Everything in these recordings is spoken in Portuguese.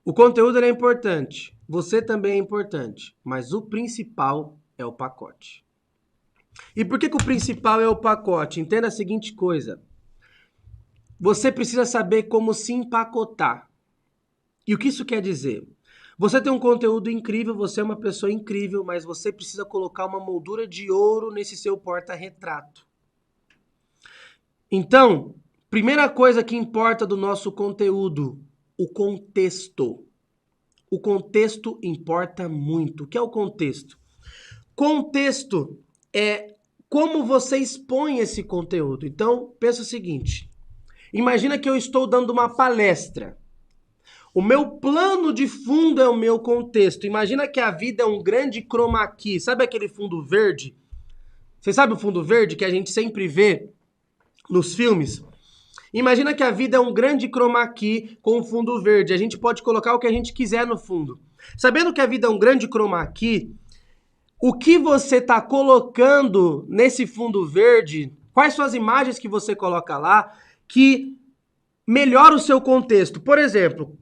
O conteúdo ele é importante, você também é importante, mas o principal é o pacote. E por que o principal é o pacote? Entenda a seguinte coisa. Você precisa saber como se empacotar. E o que isso quer dizer? Você tem um conteúdo incrível, você é uma pessoa incrível, mas você precisa colocar uma moldura de ouro nesse seu porta-retrato. Então, primeira coisa que importa do nosso conteúdo, o contexto. O contexto importa muito. O que é o contexto? Contexto é como você expõe esse conteúdo. Então, pensa o seguinte. Imagina que eu estou dando uma palestra. O meu plano de fundo é o meu contexto. Imagina que a vida é um grande chroma key. Sabe aquele fundo verde? Você sabe o fundo verde que a gente sempre vê nos filmes? Imagina que a vida é um grande chroma key com fundo verde. A gente pode colocar o que a gente quiser no fundo. Sabendo que a vida é um grande chroma key, o que você está colocando nesse fundo verde, quais são as imagens que você coloca lá que melhora o seu contexto? Por exemplo,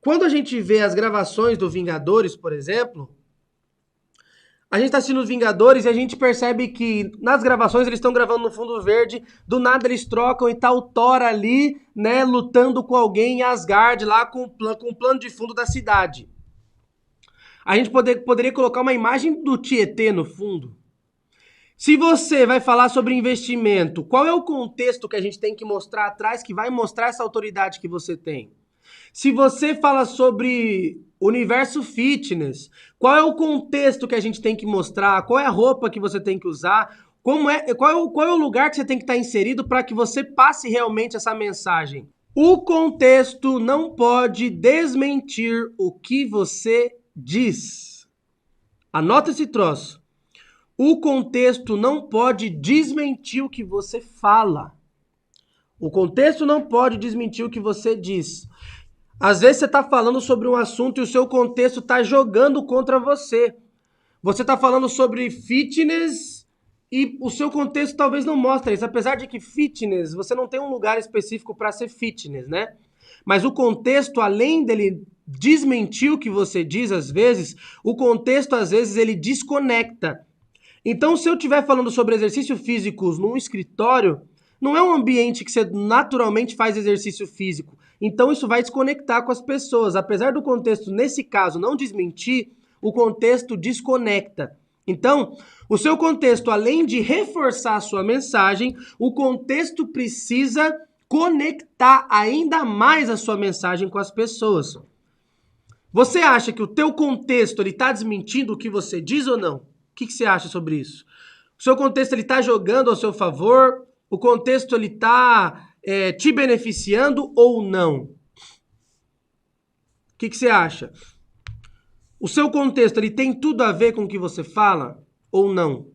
quando a gente vê as gravações do Vingadores, por exemplo, a gente tá assistindo os Vingadores e a gente percebe que nas gravações eles estão gravando no fundo verde, do nada eles trocam e tá o Thor ali, né, lutando com alguém em Asgard lá com o plano de fundo da cidade. A gente poderia colocar uma imagem do Tietê no fundo. Se você vai falar sobre investimento, qual é o contexto que a gente tem que mostrar atrás que vai mostrar essa autoridade que você tem? Se você fala sobre universo fitness, qual é o contexto que a gente tem que mostrar? Qual é a roupa que você tem que usar? Qual é o lugar que você tem que estar inserido para que você passe realmente essa mensagem? O contexto não pode desmentir o que você diz. Anota esse troço. O contexto não pode desmentir o que você fala. O contexto não pode desmentir o que você diz. Às vezes você está falando sobre um assunto e o seu contexto está jogando contra você. Você está falando sobre fitness e o seu contexto talvez não mostre isso. Apesar de que fitness, você não tem um lugar específico para ser fitness, né? Mas o contexto, além dele desmentir o que você diz às vezes, o contexto às vezes ele desconecta. Então, se eu estiver falando sobre exercício físico num escritório, não é um ambiente que você naturalmente faz exercício físico. Então, isso vai desconectar com as pessoas. Apesar do contexto, nesse caso, não desmentir, o contexto desconecta. Então, o seu contexto, além de reforçar a sua mensagem, o contexto precisa conectar ainda mais a sua mensagem com as pessoas. Você acha que o teu contexto está desmentindo o que você diz ou não? O que você acha sobre isso? O seu contexto está jogando ao seu favor? O contexto está te beneficiando ou não? O que você acha? O seu contexto tem tudo a ver com o que você fala ou não?